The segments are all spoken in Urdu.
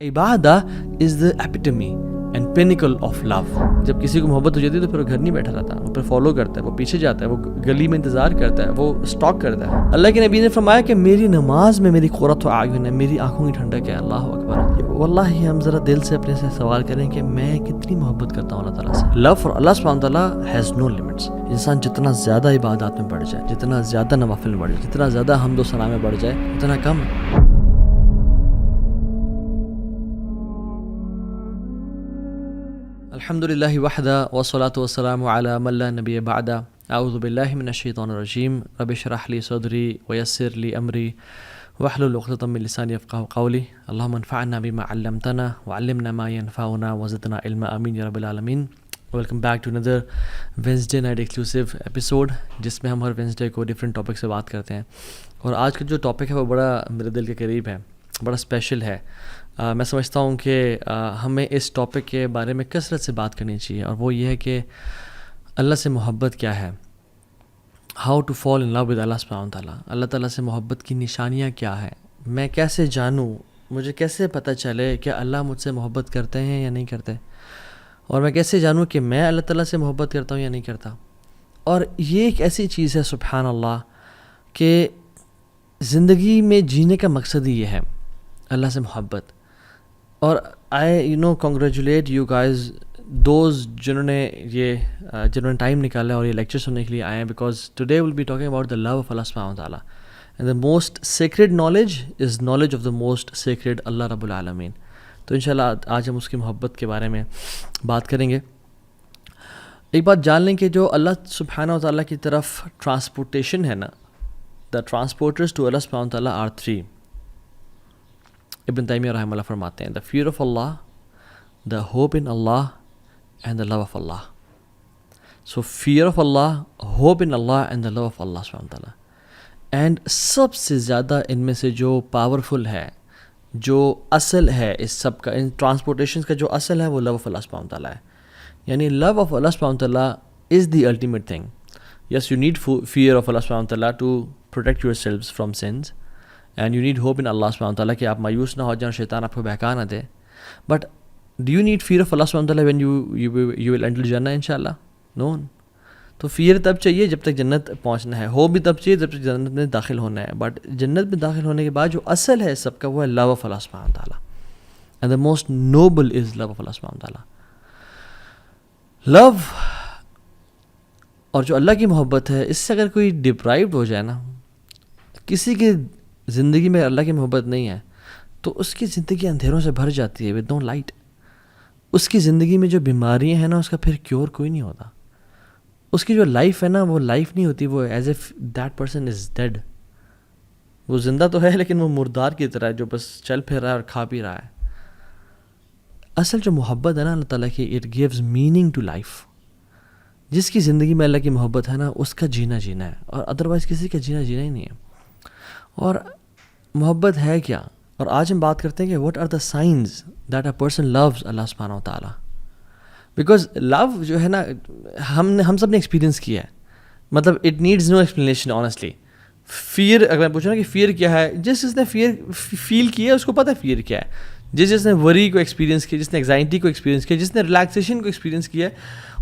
Ubadah is the epitome and pinnacle of love. جب کسی کو محبت ہو جاتی ہے تو پھر وہ گھر نہیں بیٹھا رہتا, وہ پھر فالو کرتا ہے, وہ پیچھے جاتا ہے, وہ گلی میں انتظار کرتا ہے, وہ اسٹاک کرتا ہے. اللہ کے نبی نے فرمایا کہ میری نماز میں میری قرۃ اعین ہے, میری آنکھوں کی ٹھنڈک ہے. اللہ اکبر. واللہ ہم ذرا دل سے اپنے سے سوال کریں کہ میں کتنی محبت کرتا ہوں اللہ تعالیٰ سے. لو فار اللہ سبحانہ وتعالیٰ ہیز نو لمٹس. انسان جتنا زیادہ عبادات میں بڑھ جائے, جتنا زیادہ نوافل میں بڑھ جائے, جتنا زیادہ حمد و ثنا میں بڑھ جائے, اتنا کم ہے. الحمد للہ وحدہ والصلاة والسلام علی من لا نبی بعدہ. اعوذ باللہ من الشیطان الرجیم. رب اشرح لی صدری ویسر لی امری واحلل عقدۃ من لسانی یفقہوا قولی. اللہم انفعنا بما علمتنا وعلمنا ما ينفعنا وزدنا علما. آمین یا رب العالمین. ویلکم بیک ٹو اندر وینسڈے نائٹ ایکسکلوسیو ایپیسوڈ, جس میں ہم ہر وینسڈے کو ڈفرینٹ ٹاپک سے بات کرتے ہیں. اور آج کا جو ٹاپک ہے وہ بڑا میرے دل کے قریب ہے, بڑا اسپیشل ہے. میں سمجھتا ہوں کہ ہمیں اس ٹاپک کے بارے میں کثرت سے بات کرنی چاہیے, اور وہ یہ ہے کہ اللہ سے محبت کیا ہے, how to fall in love with Allah سبحانہ وتعالیٰ. اللہ تعالیٰ سے محبت کی نشانیاں کیا ہیں, میں کیسے جانوں, مجھے کیسے پتہ چلے کہ اللہ مجھ سے محبت کرتے ہیں یا نہیں کرتے, اور میں کیسے جانوں کہ میں اللہ تعالیٰ سے محبت کرتا ہوں یا نہیں کرتا. اور یہ ایک ایسی چیز ہے سبحان اللہ کہ زندگی میں جینے کا مقصد ہی یہ ہے, اللہ سے محبت. اور I congratulate you guys those جنہوں نے ٹائم نکالا اور یہ لیکچر سننے کے لیے آئے ہیں, because today will be talking about the love of Allah سبحانہ وتعالیٰ. And the most sacred knowledge is knowledge of the most sacred Allah رب العالمین. تو انشاءاللہ آج ہم اس کی محبت کے بارے میں بات کریں گے. ایک بات جان لیں کہ جو اللہ سبحانہ وتعالیٰ کی طرف ٹرانسپورٹیشن ہے نا, دا ٹرانسپورٹرز ٹو اللہ سبحانہ وتعالیٰ آر 3. ابن تیمیہ رحمہ اللہ فرماتے ہیں, the fear of Allah, the hope in Allah, and the love of Allah. So fear of Allah, hope in Allah, and the love of Allah سبحانہ وتعالیٰ. اینڈ سب سے زیادہ ان میں سے جو پاورفل ہے, جو اصل ہے اس سب کا, ان ٹرانسپورٹیشن کا جو اصل ہے وہ لو آف اللہ سبحانہ وتعالیٰ ہے. یعنی لو آف اللہ سبحانہ وتعالیٰ is the ultimate thing. Yes, you need fear of Allah سبحانہ وتعالیٰ to protect yourselves from sins, and you need hope in Allah سبحانہ وتعالیٰ کہ آپ مایوس نہ ہو جائیں, شیطان آپ کو بہکا نہ دے. But do you need fear of Allah سبحانہ وتعالیٰ وین یو ول انٹر جنہ ان شاء اللہ؟ نو. تو فیئر تب چاہیے جب تک جنت پہنچنا ہے, ہوپ بھی تب چاہیے جب تک جنت میں داخل ہونا ہے. بٹ جنت میں داخل ہونے کے بعد جو اصل ہے سب کا وہ ہے لو آف اللہ سبحانہ وتعالیٰ, and the most noble is love of Allah سبحانہ وتعالیٰ. لو اور جو اللہ کی محبت ہے, اس سے اگر کوئی ڈپرائیوڈ ہو جائے نا, کسی کی زندگی میں اللہ کی محبت نہیں ہے تو اس کی زندگی اندھیروں سے بھر جاتی ہے, ود نو لائٹ. اس کی زندگی میں جو بیماریاں ہیں نا, اس کا پھر کیور کوئی نہیں ہوتا. اس کی جو لائف ہے نا, وہ لائف نہیں ہوتی, وہ as if that person is dead. وہ زندہ تو ہے لیکن وہ مردار کی طرح ہے جو بس چل پھر رہا ہے اور کھا پی رہا ہے. اصل جو محبت ہے نا اللہ تعالیٰ کی, it gives meaning to life. جس کی زندگی میں اللہ کی محبت ہے نا, اس کا جینا ہے, اور ادروائز کسی کا جینا ہی نہیں ہے. اور محبت ہے کیا, اور آج ہم بات کرتے ہیں کہ what are the signs that a person loves Allah سبحانہ وتعالیٰ. بیکاز لو جو ہے نا, ہم سب نے ایکسپیرینس کیا ہے, مطلب it needs no explanation honestly. فیئر اگر میں پوچھوں نا کہ فیئر کیا ہے, جس نے فیئر فیل کیا ہے اس کو پتہ ہے فیئر کیا ہے. جس نے وری کو ایکسپیرینس کیا, جس نے ایگزائٹی کو ایکسپیرینس کیا, جس نے ریلیکسیشن کو ایکسپیرینس کیا ہے,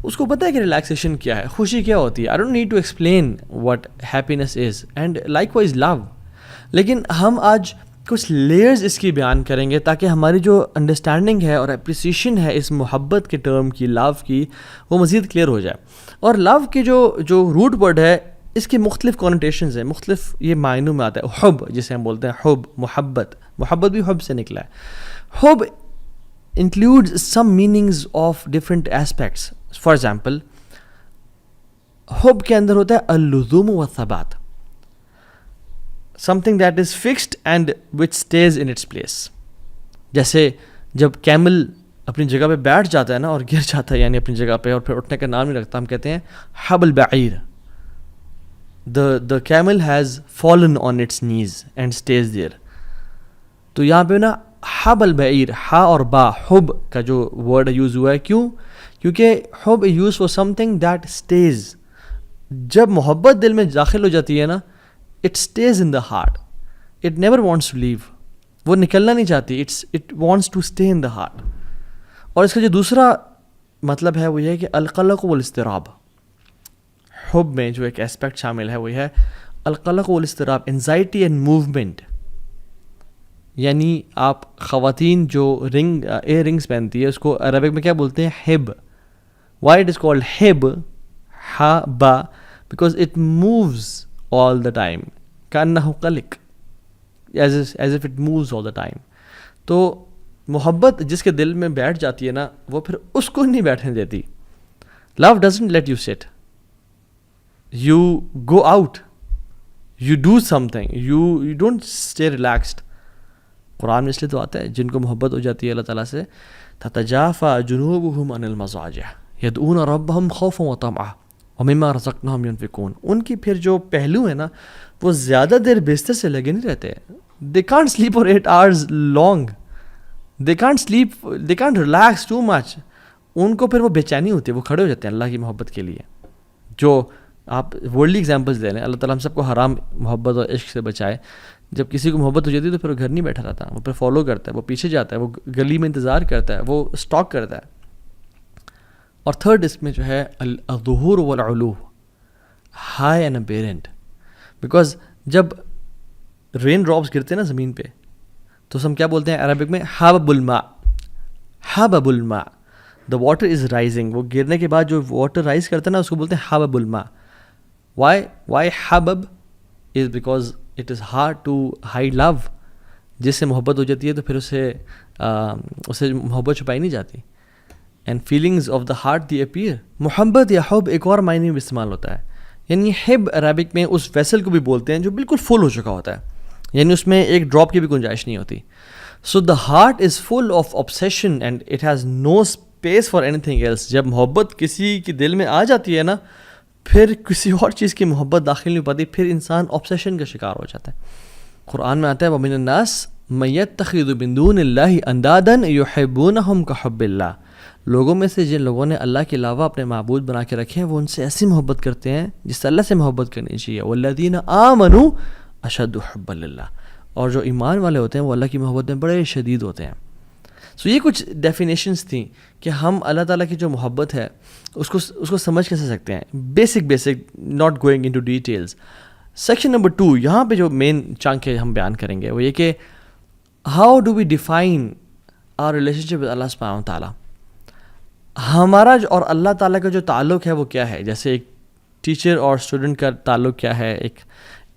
اس کو پتہ ہے کہ ریلیکسیشن کیا ہے, خوشی کیا ہوتی ہے. I don't need to explain what happiness is, and likewise love. لیکن ہم آج کچھ لیئرز اس کی بیان کریں گے تاکہ ہماری جو انڈرسٹینڈنگ ہے اور اپریسیشن ہے اس محبت کے ٹرم کی, لو کی, وہ مزید کلیئر ہو جائے. اور لو کے جو روٹ ورڈ ہے, اس کے مختلف کونوٹیشنز ہیں, مختلف یہ معنوں میں آتا ہے. حب جسے ہم بولتے ہیں, حب, محبت بھی حب سے نکلا ہے. حب includes some meanings of different aspects. For example, حب کے اندر ہوتا ہے اللزوم والثبات, something that is fixed and which stays in its place. جیسے جب کیمل اپنی جگہ پہ بیٹھ جاتا ہے نا اور گر جاتا ہے, یعنی اپنی جگہ پہ, اور پھر اٹھنے کا نام نہیں رکھتا, ہم کہتے ہیں حب البعیر. the camel has fallen on its knees and stays there. تو یہاں پہ نا حب البعیر, ہا اور با, حب کا جو ورڈ یوز ہوا ہے, کیوں؟ کیونکہ حب use for something that stays. جب محبت دل میں داخل ہو جاتی ہے نا, it stays in the heart, it never wants to leave. وہ نکلنا نہیں چاہتی, it wants to stay in the heart. اور اس کا جو دوسرا مطلب ہے وہ یہ ہے کہ القلق والاضطراب, حب میں جو ایک اسپیکٹ شامل ہے وہ ہے القلق والاضطراب, انزائٹی اینڈ موومنٹ. یعنی آپ خواتین جو ایئر رنگس پہنتی ہے اس کو عربک میں کیا بولتے ہیں؟ ہب. وائی اٹ از کالڈ ہب, ہا با, because it moves all the time, کانہ قلق, as if it moves all the time. تو محبت جس کے دل میں بیٹھ جاتی ہے نا, وہ پھر اس کو نہیں بیٹھنے دیتی. Love doesn't let you sit, you go out, you do something, you don't stay relaxed. Quran میں اس لیے تو آتا ہے جن کو محبت ہو جاتی ہے اللہ تعالیٰ سے, تتجافى جنوبهم عن المضاجع يدعون ربهم خوفا وطمعا ومما رزقناهم ينفقون. ان کی پھر جو پہلو ہے نا وہ زیادہ دیر بستر سے لگے نہیں رہتے. they can't sleep for 8 hours long, they can't sleep, they can't relax too much. ان کو پھر وہ بے چینی ہوتی ہے, وہ کھڑے ہو جاتے ہیں اللہ کی محبت کے لیے. جو آپ ورلڈلی ایگزامپلس لے لیں, اللہ تعالیٰ ہم سب کو حرام محبت اور عشق سے بچائے. جب کسی کو محبت ہو جاتی ہے تو پھر وہ گھر نہیں بیٹھا رہتا, وہ پھر فالو کرتا ہے, وہ پیچھے جاتا ہے, وہ گلی میں انتظار کرتا ہے, وہ اسٹاک کرتا ہے. اور تھرڈ اس میں جو ہے الظہور والعلو, ہائی اینڈ اپیرنٹ. بیکاز جب رین ڈراپس گرتے ہیں نا زمین پہ تو ہم کیا بولتے ہیں عربک میں؟ حبب الماء, حبب الماء, دا واٹر از رائزنگ. وہ گرنے کے بعد جو واٹر رائز کرتا ہے نا اس کو بولتے ہیں حبب الماء. وائی حبب is because it is hard to hide love. جس سے محبت ہو جاتی ہے تو پھر اسے محبت چھپائی نہیں جاتی. And feelings of the heart the appear. محبت یا حب ایک اور معنی میں استعمال ہوتا ہے. یعنی حب عربک میں اس ویسل کو بھی بولتے ہیں جو بالکل فل ہو چکا ہوتا ہے, یعنی اس میں ایک ڈراپ کی بھی گنجائش نہیں ہوتی. So the heart is full of obsession and it has no space for anything else. جب محبت کسی کے دل میں آ جاتی ہے نا پھر کسی اور چیز کی محبت داخل نہیں پاتی, پھر انسان obsession کا شکار ہو جاتا ہے. قرآن میں آتا ہے وَمِنَ النَّاسِ مَن يَتَّخِذُ مِن دُونِ اللَّهِ أَندَادًا يُحِبُّونَهُمْ كَحُبِّ اللَّهِ. لوگوں میں سے جن لوگوں نے اللہ کے علاوہ اپنے معبود بنا کے رکھے ہیں وہ ان سے ایسی محبت کرتے ہیں جس سے اللہ سے محبت کرنی چاہیے. وَالَّذِينَ آمَنُوا أَشَدُّ حُبًّا لِلَّهِ. اور جو ایمان والے ہوتے ہیں وہ اللہ کی محبت میں بڑے شدید ہوتے ہیں. سو یہ کچھ ڈیفینیشنس تھیں کہ ہم اللہ تعالیٰ کی جو محبت ہے اس کو سمجھ کیسے سکتے ہیں. Basic not going into details. Section number 2 یہاں پہ جو مین چنک ہے ہم بیان کریں گے وہ یہ کہ how do we define our relationship with Allah سبحانہ تعالیٰ. ہمارا اور اللہ تعالیٰ کا جو تعلق ہے وہ کیا ہے. جیسے ایک ٹیچر اور اسٹوڈنٹ کا تعلق کیا ہے, ایک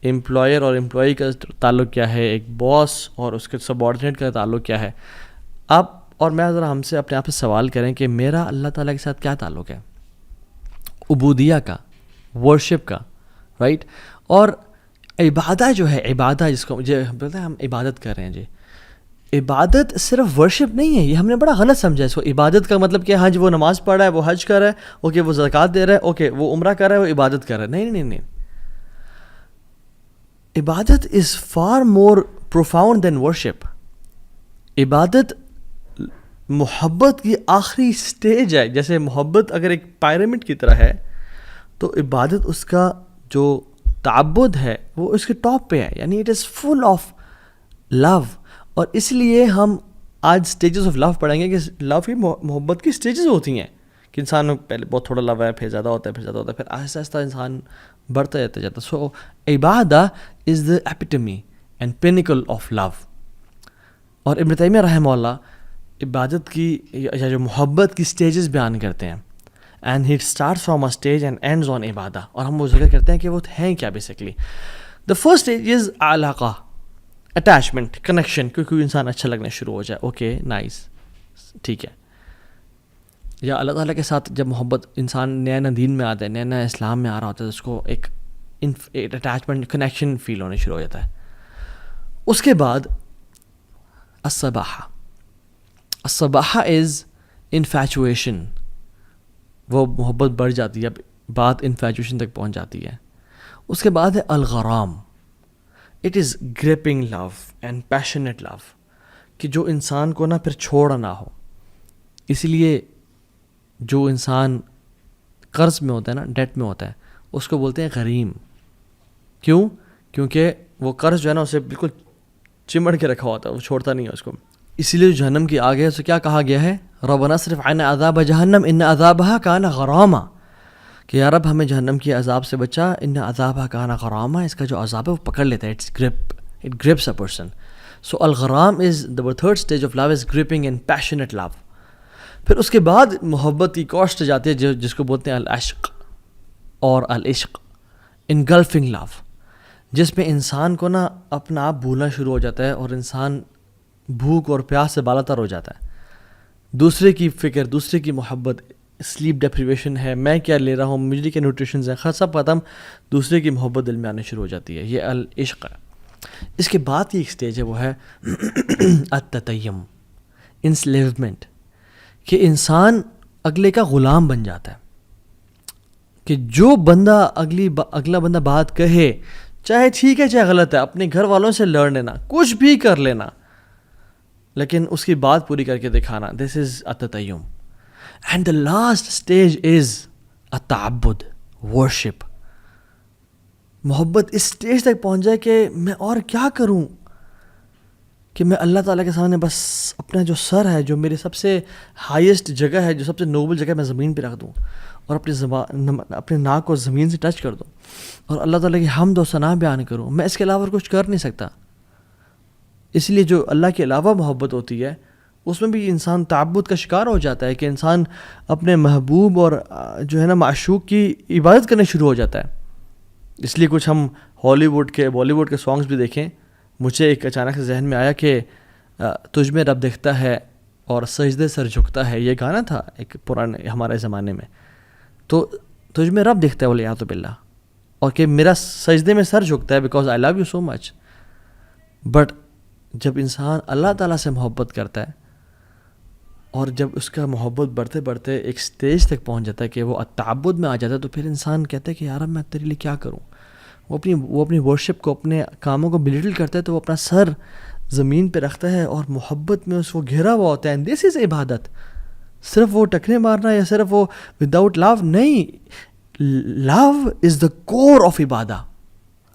امپلائر اور امپلائی کا تعلق کیا ہے, ایک باس اور اس کے سبارڈینیٹ کا تعلق کیا ہے. آپ اور میں ذرا ہم سے اپنے آپ سے سوال کریں کہ میرا اللہ تعالیٰ کے ساتھ کیا تعلق ہے. عبودیہ کا, ورشپ کا, رائٹ. اور عبادت جو ہے, عبادت جس کو مجھے بولتے ہیں ہم عبادت کر رہے ہیں جی, عبادت صرف ورشپ نہیں ہے. یہ ہم نے بڑا غلط سمجھا اس کو. عبادت کا مطلب کہ ہاں جی وہ نماز پڑھ رہا ہے, وہ حج کر رہا ہے, اوکے وہ زکوٰۃ دے رہا ہے, اوکے وہ عمرہ کر رہا ہے, وہ عبادت کر رہا ہے. نہیں. عبادت is far more profound than worship. عبادت محبت کی آخری سٹیج ہے. جیسے محبت اگر ایک پیرامڈ کی طرح ہے تو عبادت اس کا جو تعبد ہے وہ اس کے ٹاپ پہ ہے, یعنی اٹ از فل آف لو. اور اس لیے ہم آج اسٹیجز آف لو پڑھیں گے کہ لو کی محبت کی اسٹیجز ہوتی ہیں کہ انسان پہلے بہت تھوڑا لو ہے, پھر زیادہ ہوتا ہے, پھر آہستہ آہستہ انسان بڑھتا جاتا. سو Ubadah is the epitome and pinnacle of لو. اور ابن تیمیہ رحمہ اللہ عبادت کی یا جو محبت کی اسٹیجز بیان کرتے ہیں, and he starts from a stage and ends on عبادہ. اور ہم وہ ذکر کرتے ہیں کہ وہ ہیں کیا basically. The first stage is علاقہ, اٹیچمنٹ, کنیکشن, کیونکہ انسان اچھا لگنا شروع ہو جائے, اوکے نائس, ٹھیک ہے. یا اللہ تعالیٰ کے ساتھ جب محبت انسان نیا دین میں آتا ہے, نیا اسلام میں آ رہا ہوتا ہے, اس کو ایک اٹیچمنٹ, کنیکشن فیل ہونے شروع ہو جاتا ہے. اس کے بعد الصباحہ از انفیچویشن. وہ محبت بڑھ جاتی ہے, اب بات انفیچویشن تک پہنچ جاتی ہے. اس کے بعد ہے الغرام. It is gripping love and passionate love, کہ جو انسان کو نہ پھر چھوڑا نہ ہو. اس لیے جو انسان قرض میں ہوتا ہے نا, ڈیٹ میں ہوتا ہے, اس کو بولتے ہیں غریم. کیوں؟ کیونکہ وہ قرض جو ہے نا اسے بالکل چمڑ کے رکھا ہوتا ہے, وہ چھوڑتا نہیں ہے اس کو. اسی لیے جہنم کی آگ ہے اسے کیا کہا گیا ہے, ربنا اصرف عنا عذاب جہنم ان عذابها کان غراما, کہ یا رب ہمیں جہنم کی عذاب سے بچا, ان عذابها کان غراما, اس کا جو عذاب ہے وہ پکڑ لیتا ہے, it grips a person. So الغرام is the third stage of love is gripping and passionate love. پھر اس کے بعد محبت کی کوسٹ جاتی ہے جس کو بولتے ہیں العشق اور العشق, انگلفنگ لو, جس میں انسان کو نا اپنا آپ بھولنا شروع ہو جاتا ہے اور انسان بھوک اور پیاس سے بالاتر ہو جاتا ہے. دوسرے کی فکر, دوسرے کی محبت, سلیپ ڈیپریویشن ہے, میں کیا لے رہا ہوں, مجھے کیا نیوٹریشنز ہیں, سب ختم, دوسرے کی محبت دل میں آنے شروع ہو جاتی ہے. یہ العشق ہے. اس کے بعد کی ایک سٹیج ہے وہ ہے التتیم, انسلیومنٹ, کہ انسان اگلے کا غلام بن جاتا ہے, کہ جو بندہ اگلا بندہ بات کہے, چاہے ٹھیک ہے چاہے غلط ہے, اپنے گھر والوں سے لڑ لینا, کچھ بھی کر لینا, لیکن اس کی بات پوری کر کے دکھانا. دس از التتیم. And the last stage is التعبد, ورشپ. محبت اس اسٹیج تک پہنچ جائے کہ میں اور کیا کروں, کہ میں اللہ تعالیٰ کے سامنے بس اپنا جو سر ہے, جو میری سب سے ہائیسٹ جگہ ہے, جو سب سے نوبل جگہ ہے, میں زمین پہ رکھ دوں اور اپنے ناک کو زمین سے ٹچ کر دوں اور اللہ تعالیٰ کی حمد و ثنا بیان کروں. میں اس کے علاوہ کچھ کر نہیں سکتا. اس لیے جو اللہ کے علاوہ محبت ہوتی ہے اس میں بھی انسان تعبد کا شکار ہو جاتا ہے, کہ انسان اپنے محبوب اور جو ہے نا معشوق کی عبادت کرنے شروع ہو جاتا ہے. اس لیے کچھ ہم ہالی ووڈ کے بالی ووڈ کے سانگس بھی دیکھیں, مجھے ایک اچانک سے ذہن میں آیا کہ تجھ میں رب دکھتا ہے اور سجدے سر جھکتا ہے, یہ گانا تھا ایک پرانے ہمارے زمانے میں. تو تجھ میں رب دکھتا ہے والعیاذ باللہ, اور کہ میرا سجدے میں سر جھکتا ہے because I love you so much. But جب انسان اللہ تعالیٰ سے محبت کرتا ہے اور جب اس کا محبت بڑھتے بڑھتے ایک سٹیج تک پہنچ جاتا ہے کہ وہ التعبد میں آ جاتا ہے, تو پھر انسان کہتا ہے کہ یار میں تیرے لیے کیا کروں. وہ اپنی ورشپ کو, اپنے کاموں کو بلیٹل کرتا ہے, تو وہ اپنا سر زمین پہ رکھتا ہے اور محبت میں اس کو گھرا ہوا ہوتا ہے. اینڈ دس از عبادت. صرف وہ ٹکنے مارنا یا صرف وہ وداؤٹ لو نہیں, لو از دا کور آف عبادہ.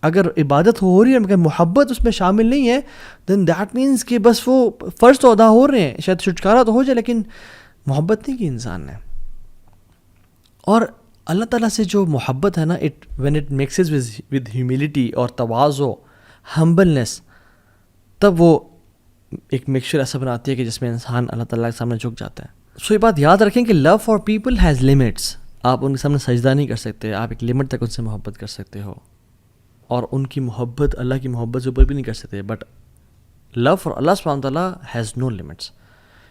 اگر عبادت ہو رہی ہے مگر محبت اس میں شامل نہیں ہے, دین دیٹ مینس کہ بس وہ فرض تو ادا ہو رہے ہیں, شاید چھٹکارا تو ہو جائے لیکن محبت نہیں کی انسان نے. اور اللہ تعالیٰ سے جو محبت ہے نا, when it mixes with humility اور تواضع, ہمبلنس, تب وہ ایک مکسچر ایسا بناتی ہے کہ جس میں انسان اللہ تعالیٰ کے سامنے جھک جاتا ہے. سو یہ بات یاد رکھیں کہ love for people has limits. آپ ان کے سامنے سجدہ نہیں کر سکتے, آپ ایک لمٹ تک ان سے محبت کر سکتے ہو, اور ان کی محبت اللہ کی محبت سے اوپر بھی نہیں کر سکتے. بٹ لو فار اللہ سبحانہ تعالیٰ ہیز نو لمٹس.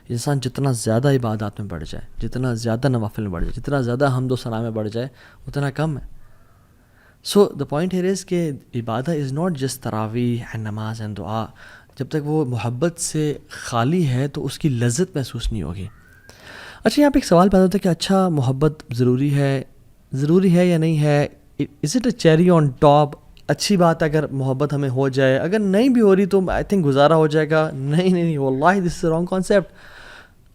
انسان جتنا زیادہ عبادات میں بڑھ جائے, جتنا زیادہ نوافل میں بڑھ جائے, جتنا زیادہ حمد و ثنا میں بڑھ جائے, اتنا کم ہے. سو دا پوائنٹ ہیئر از کہ عبادت از ناٹ جسٹ تراویح اینڈ نماز اینڈ دعا. جب تک وہ محبت سے خالی ہے تو اس کی لذت محسوس نہیں ہوگی. اچھا, یہاں پہ ایک سوال پیدا ہوتا ہے کہ اچھا محبت ضروری ہے یا نہیں ہے, is it a cherry on top. اچھی بات ہے اگر محبت ہمیں ہو جائے, اگر نہیں بھی ہو رہی تو آئی تھنک گزارا ہو جائے گا. نہیں, واللہ دس از اے رانگ کانسیپٹ.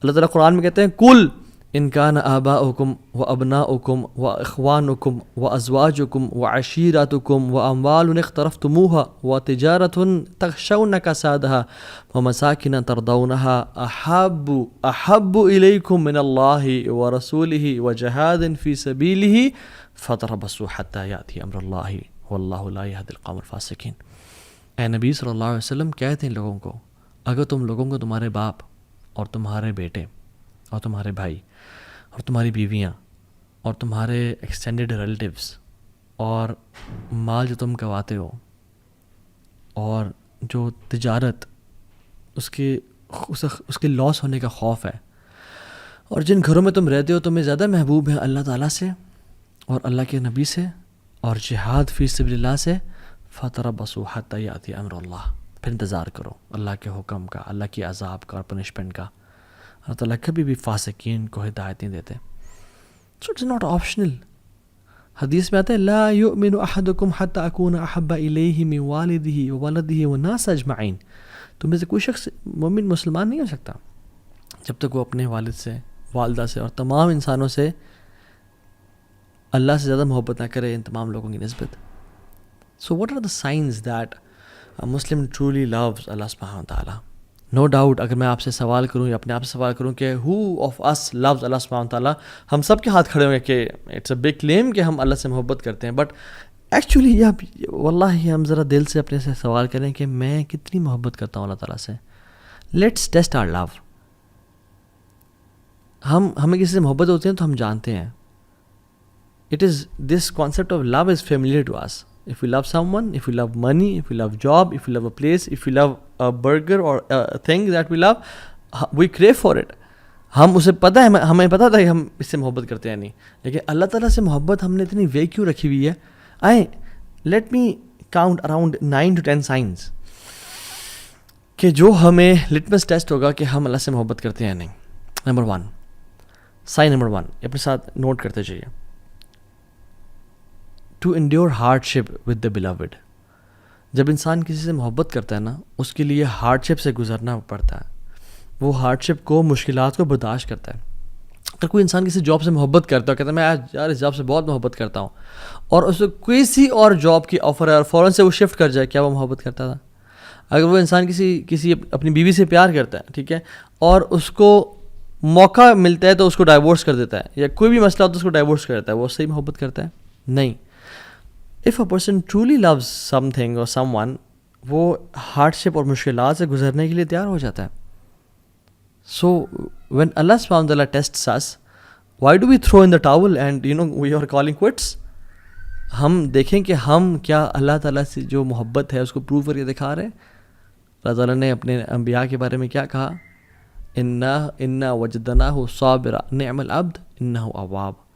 اللہ تعالیٰ قرآن میں کہتے ہیں کل ان کان آباؤکم و ابناؤکم و اخوانکم و ازواجکم و عشیرتکم و اموال اقترفتموها و تجارت تخشون کسادها و مساکن ترضونها احب الیکم من اللہ و رسولہ و جہاد فی سبیلہ فتربصوا حتی یأتی امر اللہ واللہ لا یہدی القوم الفاسقین. اے نبی صلی اللہ علیہ وسلم کہتے ہیں لوگوں کو, اگر تم لوگوں کو تمہارے باپ اور تمہارے بیٹے اور تمہارے بھائی اور تمہاری بیویاں اور تمہارے ایکسٹینڈڈ ریلیٹیوز اور مال جو تم کماتے ہو اور جو تجارت اس کے لاس ہونے کا خوف ہے, اور جن گھروں میں تم رہتے ہو تمہیں زیادہ محبوب ہیں اللہ تعالیٰ سے اور اللہ کے نبی سے اور جہاد فی سبیل اللہ سے, فتربصوا حتی یأتی امر اللہ, پھر انتظار کرو اللہ کے حکم کا, اللہ کی عذاب کا اور پنشمنٹ کا. اللہ تعالیٰ کبھی بھی فاسقین کو ہدایت نہیں دیتے. So it's not optional. حدیث میں آتا ہے لا یؤمن احدکم حتی اکون احب الیہ من والدہ وولدہ والناس اجمعین. تم میں سے کوئی شخص مومن مسلمان نہیں ہو سکتا جب تک وہ اپنے والد سے, والدہ سے اور تمام انسانوں سے اللہ سے زیادہ محبت نہ کرے ان تمام لوگوں کی نسبت. So what are the signs that Muslim truly loves Allah سبحانہ و تعالیٰ. نو ڈاؤٹ اگر میں آپ سے سوال کروں یا اپنے آپ سے سوال کروں کہ ہو آف اس لوز اللہ سبحانہ و تعالیٰ, ہم سب کے ہاتھ کھڑے ہوں گے کہ اٹس اے بگ کلیم کہ ہم اللہ سے محبت کرتے ہیں. بٹ ایکچولی واللہ ہم ذرا دل سے اپنے سے سوال کریں کہ میں کتنی محبت کرتا ہوں اللہ تعالیٰ سے. لیٹس ٹیسٹ آور لو. ہمیں کسی سے محبت ہوتی ہے تو ہم جانتے ہیں. It is this concept of love is familiar to us. If you love someone, if you love money, if you love job, if you love a place, if you love a burger or a thing that we love, we crave for it. ہم اسے پتہ ہے, ہمیں پتہ تھا کہ ہم اس سے محبت کرتے ہیں نہیں, لیکن اللہ تعالیٰ سے محبت ہم نے اتنی وے کیوں رکھی ہوئی ہے. Let me count around 9 to 10 science کہ جو ہمیں لٹمس ٹیسٹ ہوگا کہ ہم اللہ سے محبت کرتے ہیں نہیں. نمبر 1, سائن نمبر 1 اپنے ساتھ نوٹ کرتے چاہیے. To endure hardship with the beloved. جب انسان کسی سے محبت کرتا ہے نا, اس کے لیے ہارڈ شپ سے گزرنا پڑتا ہے. وہ ہارڈ شپ کو, مشکلات کو برداشت کرتا ہے. اگر کوئی انسان کسی جاب سے محبت کرتا ہے, کہتا ہے میں یار اس جاب سے بہت محبت کرتا ہوں, اور اس کو کسی اور جاب کی آفر ہے اور فوراً سے وہ شفٹ کر جائے, کیا وہ محبت کرتا تھا؟ اگر وہ انسان کسی اپنی بیوی سے پیار کرتا ہے, ٹھیک ہے, اور اس کو موقع ملتا ہے تو اس کو ڈائیورس کر دیتا ہے, یا کوئی بھی مسئلہ ہوتا ہے اس کو ڈائیورس کر دیتا ہے, وہ صحیح محبت کرتا ہے؟ نہیں. If a person truly loves something or someone, وہ ہارڈ شپ اور مشکلات سے گزرنے کے لیے تیار ہو جاتا ہے. So when Allah subhanahu wa ta'ala tests us, why do we throw in the towel and we are calling quits? ہم دیکھیں کہ ہم کیا اللہ تعالیٰ سے جو محبت ہے اس کو پروو کر کے دکھا رہے ہیں. اللہ تعالیٰ نے اپنے انبیاء کے بارے میں کیا کہا؟ اِنَّا وَجَدْنَاهُ صَابِرًا نِعْمَ الْعَبْدُ إِنَّهُ أَوَّابٌ.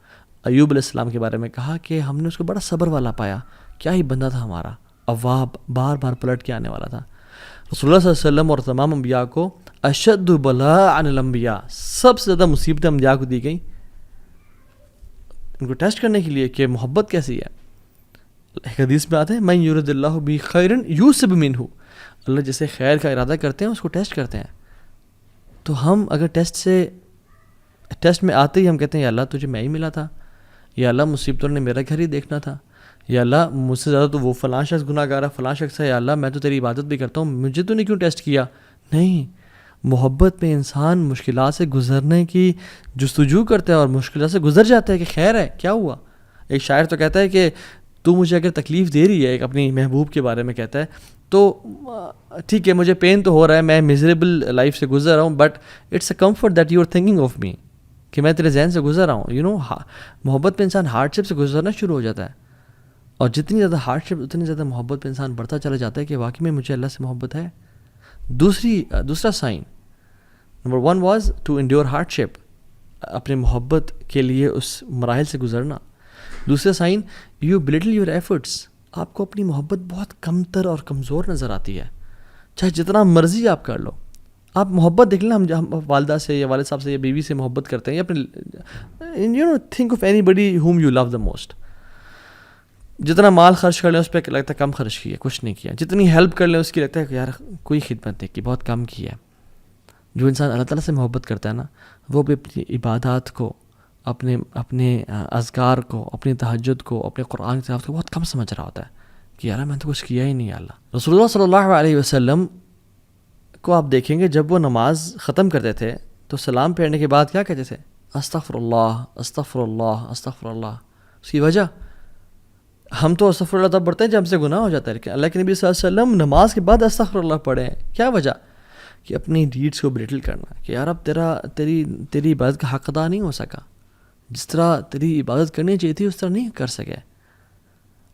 ایوب علیہ السلام کے بارے میں کہا کہ ہم نے اس کو بڑا صبر والا پایا, کیا ہی بندہ تھا ہمارا, اواب, بار بار پلٹ کے آنے والا تھا. رسول اللہ صلی اللہ علیہ وسلم اور تمام انبیاء کو اشد بلاء عن الانبیاء, سب سے زیادہ مصیبتیں انبیاء کو دی گئیں, ان کو ٹیسٹ کرنے کے لیے کہ محبت کیسی ہے. ایک حدیث میں آتے ہیں من یرد اللہ بہ خیرا یوسب منہ, اللہ جیسے خیر کا ارادہ کرتے ہیں اس کو ٹیسٹ کرتے ہیں. تو ہم اگر ٹیسٹ میں آتے ہی ہم کہتے ہیں یا اللہ تجھے میں ہی ملا تھا, یا اللہ مصیبتوں نے میرا گھر ہی دیکھنا تھا, یا اللہ مجھ سے زیادہ تو وہ فلاں شخص گناہ گار ہے, فلاں شخص ہے, یا اللہ میں تو تیری عبادت بھی کرتا ہوں, مجھے تو نہیں کیوں ٹیسٹ کیا. نہیں, محبت میں انسان مشکلات سے گزرنے کی جستجو کرتا ہے اور مشکلات سے گزر جاتا ہے کہ خیر ہے, کیا ہوا. ایک شاعر تو کہتا ہے کہ تو مجھے اگر تکلیف دے رہی ہے, ایک اپنی محبوب کے بارے میں کہتا ہے, تو ٹھیک ہے مجھے پین تو ہو رہا ہے, میں میزریبل لائف سے گزر رہا ہوں, but it's a comfort that you are thinking of me, کہ میں تیرے ذہن سے گزر رہا ہوں. محبت پہ انسان ہارڈ شپ سے گزرنا شروع ہو جاتا ہے, اور جتنی زیادہ ہارڈ شپ اتنی زیادہ محبت پہ انسان بڑھتا چلا جاتا ہے کہ واقعی میں مجھے اللہ سے محبت ہے. دوسرا sign number 1 was to endure hardship, اپنے محبت کے لیے اس مراحل سے گزرنا. دوسرا sign, you belittle your efforts, آپ کو اپنی محبت بہت کمتر اور کمزور نظر آتی ہے, چاہے جتنا مرضی آپ کر لو. آپ محبت دیکھ لیں, ہم والدہ سے یا والد صاحب سے یا بیوی سے محبت کرتے ہیں, یا اپنے think of anybody whom you love the most. جتنا مال خرچ کر لیں اس پہ لگتا ہے کم خرچ کیا, کچھ نہیں کیا. جتنی ہیلپ کر لیں اس کی لگتا ہے کہ یار کوئی خدمت نہیں کی, بہت کم کی ہے. جو انسان اللہ تعالیٰ سے محبت کرتا ہے نا, وہ بھی اپنی عبادات کو, اپنے اذکار کو, اپنی تہجد کو, اپنے قرآن کی تلاوت کو بہت کم سمجھ رہا ہوتا ہے کہ یار میں نے تو کچھ کیا ہی نہیں. اللہ رسول اللہ صلی اللہ علیہ وسلم کو آپ دیکھیں گے جب وہ نماز ختم کرتے تھے تو سلام پھیرنے کے بعد کیا کہتے تھے؟ استغفر اللہ استغفر اللہ استغفر اللہ. اس کی وجہ, ہم تو استغفر اللہ تب پڑھتے ہیں جب ہم سے گناہ ہو جاتا ہے, لیکن اللہ کے نبی صلی اللہ علیہ وسلم نماز کے بعد استغفر اللہ پڑھیں. کیا وجہ؟ کہ اپنی ڈیڈس کو بریٹل کرنا, کہ یار اب تیری عبادت کا حق ادا نہیں ہو سکا, جس طرح تیری عبادت کرنی چاہیے تھی اس طرح نہیں کر سکے.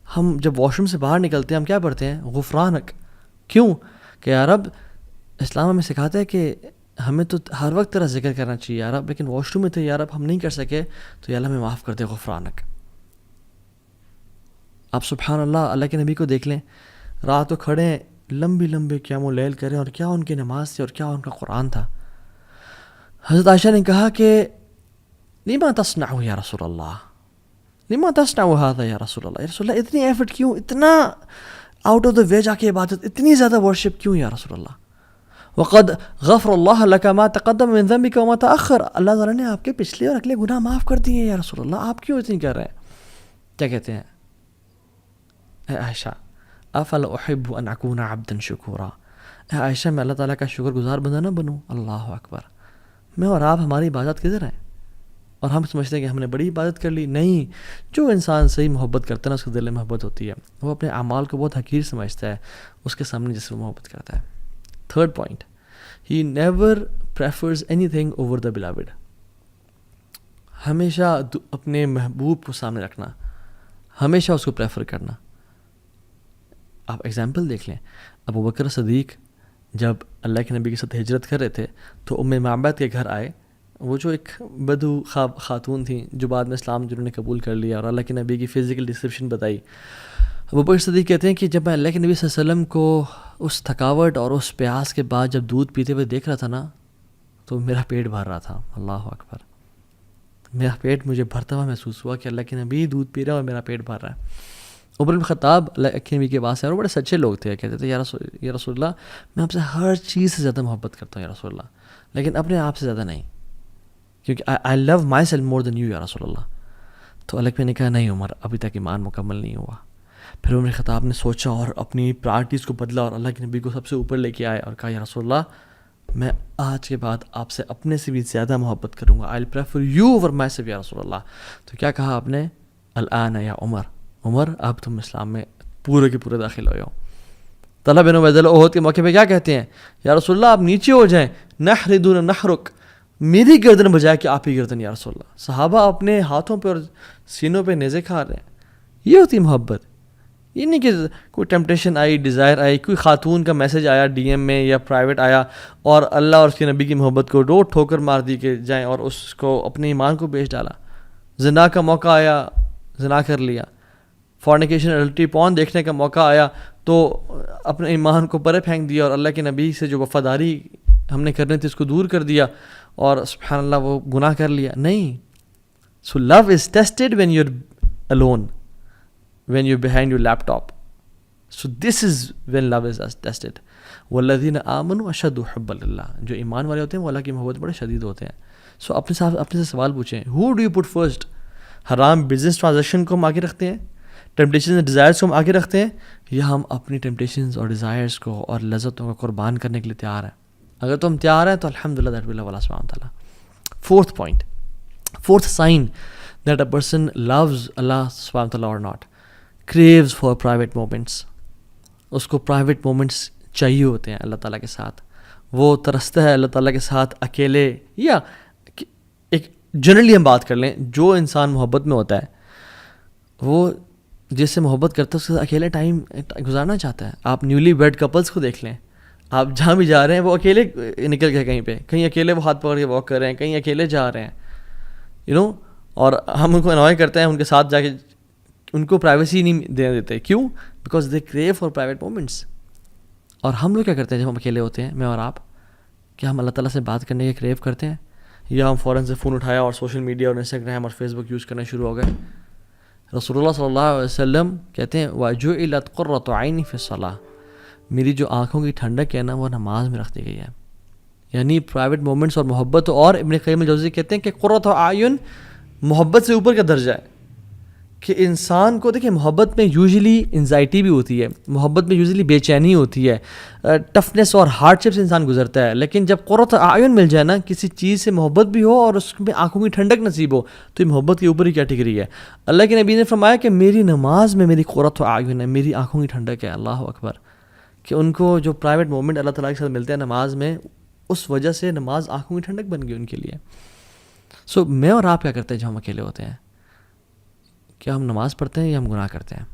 ہم جب واش روم سے باہر نکلتے ہیں ہم کیا پڑھتے ہیں؟ غفرانک. کیوں؟ کہ یار اب اسلام ہمیں سکھاتا ہے کہ ہمیں تو ہر وقت تیرا ذکر کرنا چاہیے یار اب, لیکن واش روم میں تھے یار اب ہم نہیں کر سکے تو یا اللہ ہمیں معاف کر دے, غفرانک. آپ سبحان اللہ, اللہ کے نبی کو دیکھ لیں, رات کو کھڑے ہیں, لمبی قیام اللیل کریں, اور کیا ان کی نماز تھی اور کیا ان کا قرآن تھا. حضرت عائشہ نے کہا کہ لما تصنع یا رسول اللہ, لما تصنع هذا یا رسول اللہ, یا رسول اللہ اتنی ایفرٹ کیوں, اتنا آؤٹ آف دا وے جا کے عبادت, اتنی زیادہ ورشپ کیوں یا رسول اللہ. وقد غفر اللہ لک ما تقدم من ذنبک وما تأخر, اللہ تعالیٰ نے آپ کے پچھلے اور اگلے گناہ معاف کر دیے یا رسول اللہ, آپ کیوں اتنی کر رہے ہیں؟ کیا کہتے ہیں؟ اے عائشہ افلا احب ان اکون عبدا شکورا، اے عائشہ میں اللہ تعالیٰ کا شکر گزار بندہ نہ بنوں؟ اللہ اکبر. میں اور آپ، ہماری عبادت کدھر ہے؟ اور ہم سمجھتے ہیں کہ ہم نے بڑی عبادت کر لی. نہیں، جو انسان صحیح محبت کرتا ہے نا، اس کے دل میں محبت ہوتی ہے، وہ اپنے اعمال کو بہت حقیر سمجھتا ہے اس کے سامنے جس سے وہ محبت کرتا ہے. Third point, he never prefers any thing over the beloved. ہمیشہ اپنے محبوب کو سامنے رکھنا، ہمیشہ اس کو پریفر کرنا. آپ ایگزامپل دیکھ لیں، ابو بکر صدیق جب اللہ کے نبی کے ساتھ ہجرت کر رہے تھے تو ام معبد کے گھر آئے. وہ جو ایک بدو خاتون تھیں جو بعد میں اسلام جنہوں نے قبول کر لیا اور اللہ کے نبی کی فزیکل ڈسکرپشن بتائی. ابو بکر صدیق کہتے ہیں کہ جب میں اللہ کے نبی صلی اللہ علیہ وسلم کو اس تھکاوٹ اور اس پیاس کے بعد جب دودھ پیتے ہوئے دیکھ رہا تھا نا، تو میرا پیٹ بھر رہا تھا. اللہ اکبر. میرا پیٹ مجھے بھرتا ہوا محسوس ہوا کہ اللہ کے نبی دودھ پی رہا ہے اور میرا پیٹ بھر رہا ہے. عمر بن خطاب اللہ کے نبی کے پاس ہے اور بڑے سچے لوگ تھے. کہتے تھے یا رسول اللہ، میں آپ سے ہر چیز سے زیادہ محبت کرتا ہوں یا رسول اللہ، لیکن اپنے آپ سے زیادہ نہیں، کیونکہ آئی لو my self more then you یا رسول اللہ. تو اللہ نے کہا نہیں عمر، ابھی تک ایمان مکمل نہیں ہوا. پھر عمر خطاب نے سوچا اور اپنی پرائرٹیز کو بدلا اور اللہ کے نبی کو سب سے اوپر لے کے آئے اور کہا یا رسول اللہ، میں آج کے بعد آپ سے اپنے سے بھی زیادہ محبت کروں گا. I prefer you over myself یا رسول اللہ. تو کیا کہا آپ نے؟ الآن یا عمر، عمر اب تم اسلام میں پورے کے پورے داخل ہو جاؤ. طلحہ بن عبید اللہ عہد کے موقع پہ کیا کہتے ہیں؟ یا رسول اللہ آپ نیچے ہو جائیں، نحر دون نحرک، میری گردن بجائے کہ آپ ہی گردن یا رسول اللہ. صحابہ اپنے ہاتھوں پہ اور سینوں پہ نیزے کھا رہے ہیں. یہ ہوتی محبت. یہ نہیں کہ کوئی ٹیمپٹیشن آئی، ڈیزائر آئی، کوئی خاتون کا میسج آیا ڈی ایم میں یا پرائیویٹ آیا اور اللہ اور اس کے نبی کی محبت کو ٹھوکر مار دی کہ جائیں اور اس کو اپنے ایمان کو بیچ ڈالا. زنا کا موقع آیا، زنا کر لیا. فورنیکیشن اڈلٹری پون دیکھنے کا موقع آیا تو اپنے ایمان کو پرے پھینک دیا اور اللہ کے نبی سے جو وفاداری ہم نے کرنی تھی اس کو دور کر دیا اور سبحان اللہ وہ گناہ کر لیا. نہیں. So love is tested when you are alone, when you're behind your laptop. So this is when love is tested. والذین آمنوا اشد حبا للہ. جو ایمان والے ہوتے ہیں وہ اللہ کی محبت بڑے شدید ہوتے ہیں. سو اپنے سے سوال پوچھیں، who do you put first؟ حرام بزنس ٹرانزیکشن کو ہم آگے رکھتے ہیں، ٹیمپٹیشنز اور ڈیزائرز کو ہم آگے رکھتے ہیں، یا ہم اپنی ٹیمپٹیشنز اور ڈیزائرز کو اور لذتوں کو قربان کرنے کے لیے تیار ہیں؟ اگر تم تیار ہیں تو الحمدللہ دیٹ ول اللہ سبحانہ تعالیٰ. Fourth point, fourth sign that a person loves اللہ سبحانہ تعالیٰ اور not, craves for private moments. اس کو پرائیویٹ مومنٹس چاہیے ہوتے ہیں اللہ تعالیٰ کے ساتھ. وہ ترستا ہے اللہ تعالیٰ کے ساتھ اکیلے، یا ایک جنرلی ہم بات کر لیں، جو انسان محبت میں ہوتا ہے وہ جس سے محبت کرتا ہے اس کے ساتھ اکیلے ٹائم گزارنا چاہتا ہے. آپ نیولی ویڈ کپلس کو دیکھ لیں، آپ جہاں بھی جا رہے ہیں وہ اکیلے نکل گئے، کہیں پہ کہیں اکیلے وہ ہاتھ پکڑ کے واک کر رہے ہیں، کہیں اکیلے جا رہے ہیں اور ہم ان کو انوائے کرتے ہیں ان کے ساتھ جا کے، ان کو پرائیویسی نہیں دینے دیتے. کیوں؟ Because they crew for private moments. اور ہم لوگ کیا کرتے ہیں جب ہم اکیلے ہوتے ہیں، میں اور آپ، کیا ہم اللہ تعالیٰ سے بات کرنے کے کریو کرتے ہیں، یا ہم فوراً سے فون اٹھایا اور سوشل میڈیا اور انسٹاگرام اور فیس بک یوز کرنا شروع ہو گئے؟ رسول اللہ صلی اللہ علیہ وسلم کہتے ہیں وَجُعِلَتْ قُرَّةُ عَيْنِي فِي الصَّلَاةِ، میری جو آنکھوں کی ٹھنڈک ہے نا وہ نماز میں رکھ دی گئی ہے. یعنی پرائیویٹ مومنٹس اور محبت. اور ابن قیم الجوزی کہتے ہیں کہ قرۃ اعین محبت سے اوپر کا درجہ ہے، کہ انسان کو دیکھیں محبت میں یوزلی انزائٹی بھی ہوتی ہے، محبت میں یوزلی بے چینی ہوتی ہے، ٹفنس اور ہارڈ شپ سے انسان گزرتا ہے. لیکن جب قرۃ اعین مل جائے نا، کسی چیز سے محبت بھی ہو اور اس میں آنکھوں کی ٹھنڈک نصیب ہو، تو یہ محبت کے اوپر ہی کیٹیگری ہے. اللہ کے نبی نے فرمایا کہ میری نماز میں میری قرۃ اعین ہے، میری آنکھوں کی ٹھنڈک ہے. اللہ اکبر. کہ ان کو جو پرائیویٹ مومنٹ اللہ تعالیٰ کے ساتھ ملتے ہیں نماز میں، اس وجہ سے نماز آنکھوں کی ٹھنڈک بن گئی ان کے لیے. سو میں اور آپ کیا کرتے ہیں جب ہم اکیلے ہوتے ہیں؟ کیا ہم نماز پڑھتے ہیں یا ہم گناہ کرتے ہیں؟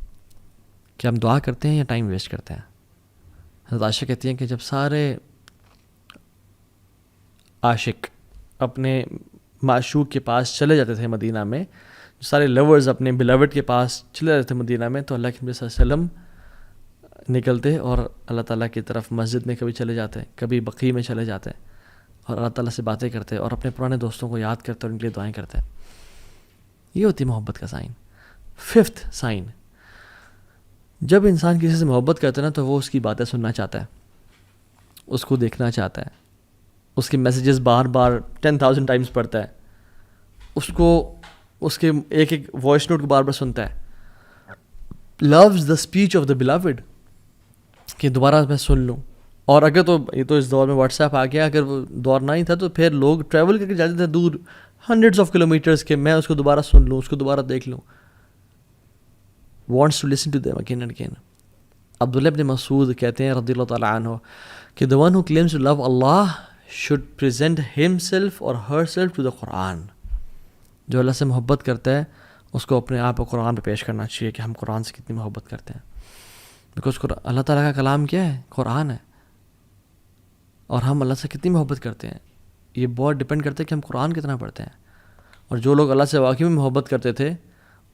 کیا ہم دعا کرتے ہیں یا ٹائم ویسٹ کرتے ہیں؟ حضرت عائشہ کہتی ہیں کہ جب سارے عاشق اپنے معشوق کے پاس چلے جاتے تھے مدینہ میں، سارے لورز اپنے بلاوڈ کے پاس چلے جاتے تھے مدینہ میں، تو اللہ کے نبی صلی اللہ علیہ وسلم نکلتے اور اللہ تعالیٰ کی طرف مسجد میں کبھی چلے جاتے، کبھی بقیع میں چلے جاتے اور اللہ تعالیٰ سے باتیں کرتے اور اپنے پرانے دوستوں کو یاد کرتے اور ان کے لیے دعائیں کرتے. یہ ہوتی ہے محبت کا سائن. ففتھ سائن، جب انسان کسی سے محبت کرتا ہے نا تو وہ اس کی باتیں سننا چاہتا ہے، اس کو دیکھنا چاہتا ہے، اس کے میسیجز بار بار 10,000 ٹائمز پڑھتا ہے، اس کے ایک ایک وائس نوٹ کو بار بار سنتا ہے. loves the speech of the beloved. کہ دوبارہ میں سن لوں. اور اگر تو یہ تو اس دور میں واٹس ایپ آ گیا, اگر وہ دور نہ ہی تھا تو پھر لوگ ٹریول کر کے جاتے تھے دور ہنڈریڈس آف کلو میٹرس کے, میں اس کو دوبارہ سن لوں, اس کو دوبارہ دیکھ لوں. Wants to listen to them again and again. Abdullah ibn Masud کہتے ہیں رضی اللہ تعالیٰ عنہ کہ the one who claims to love Allah should present himself or herself to the Quran. جو اللہ سے محبت کرتا ہے اس کو اپنے آپ کو قرآن پہ پیش کرنا چاہیے کہ ہم قرآن سے کتنی محبت کرتے ہیں. بیکاز اللہ تعالیٰ کا کلام کیا ہے؟ قرآن ہے. اور ہم اللہ سے کتنی محبت کرتے ہیں یہ بہت ڈپینڈ کرتا ہے کہ ہم قرآن کتنا پڑھتے ہیں. اور جو لوگ اللہ سے واقعی میں محبت کرتے تھے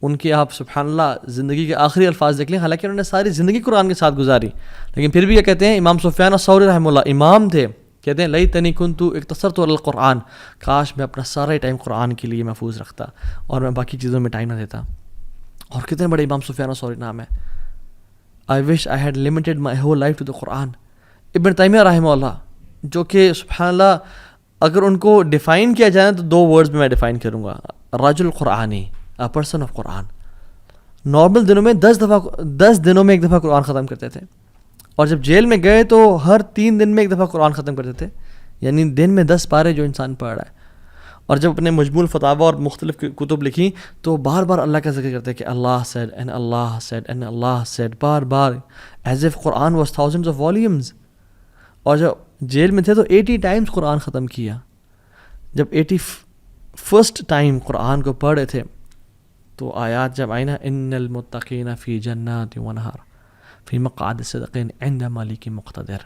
ان کی آپ سبحان اللہ زندگی کے آخری الفاظ دیکھ لیں, حالانکہ انہوں نے ساری زندگی قرآن کے ساتھ گزاری, لیکن پھر بھی یہ کہتے ہیں, امام سفیان الثوری رحمہ اللہ امام تھے, کہتے ہیں لیتنی کنت اقتصرت علی القرآن, کاش میں اپنا سارا ٹائم قرآن کے لیے محفوظ رکھتا اور میں باقی چیزوں میں ٹائم نہ دیتا. اور کتنے بڑے امام سفیان الثوری نام ہے. I wish I had limited my whole life to the Quran. ابن تیمیہ رحمہ اللہ, جو کہ سبحان اللہ اگر ان کو ڈیفائن کیا جائے تو 2 ورڈز میں ڈیفائن کروں گا, رجل قرآنی, a person of Quran. Normal دنوں میں 10 دنوں میں ایک دفعہ قرآن ختم کرتے تھے, اور جب جیل میں گئے تو ہر 3 دن میں ایک دفعہ قرآن ختم کرتے تھے, یعنی دن میں 10 پارے جو انسان پڑھ رہا ہے. اور جب اپنے مجموع الفتاوی اور مختلف کتب لکھی تو بار بار اللہ کا ذکر کرتے کہ اللہ said and Allah said and Allah said, bar bar, as if Quran was thousands of volumes. اور جب جیل میں تھے تو 80 ٹائمز قرآن ختم کیا. جب 81st ٹائم قرآن کو پڑھ رہے تھے تو آیات جب آئی نا, ان المتقین فی جنات ونہر فی مقعد صدق عند ملک مقتدر,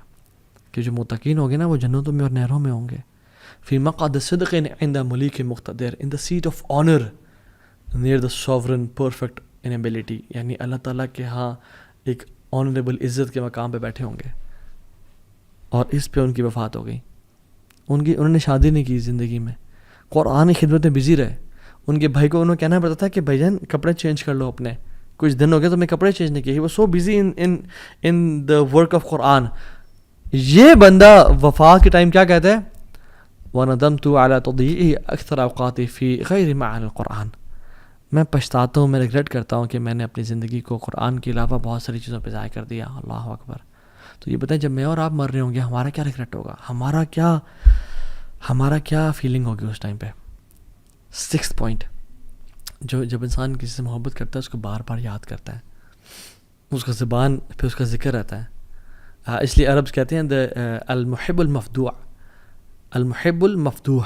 کہ جو متقین ہوں گے نا وہ جنتوں میں اور نہروں میں ہوں گے. فی مقعد صدق عند ملک مقتدر, in the seat of honour near the sovereign perfect in ability, یعنی اللہ تعالیٰ کے ہاں ایک آنریبل عزت کے مقام پہ بیٹھے ہوں گے. اور اس پہ ان کی وفات ہو گئی. انہوں نے شادی نہیں کی زندگی میں, قرآن کی خدمت میں بزی رہے. ان کے بھائی کو انہوں نے کہنا پڑتا تھا کہ بھائی جان کپڑے چینج کر لو اپنے, کچھ دن ہو گئے تو میں کپڑے چینج نہیں کیے. وہ so busy in the work of Quran. یہ بندہ وفات کے ٹائم کیا کہتا ہے, وَنَدَمْتُ عَلَىٰ تَضْيِيعِهِ أَكْثَرَ أَوْقَاتِي فِي غَيْرِ مَعَانِ الْقُرْآنِ. میں پچھتاتا ہوں, میں ریگریٹ کرتا ہوں کہ میں نے اپنی زندگی کو قرآن کے علاوہ بہت ساری چیزوں پہ ضائع کر دیا. اللہ اکبر. تو یہ بتائیں جب میں اور آپ مر رہے ہوں گے ہمارا کیا ریگریٹ ہوگا, ہمارا کیا فیلنگ ہوگی اس ٹائم پہ. 6th پوائنٹ, جب انسان کسی سے محبت کرتا ہے اس کو بار بار یاد کرتا ہے, اس کا زبان پہ اس کا ذکر رہتا ہے. اس لیے عربز کہتے ہیں المحب المفدوع, المحب المفتوح,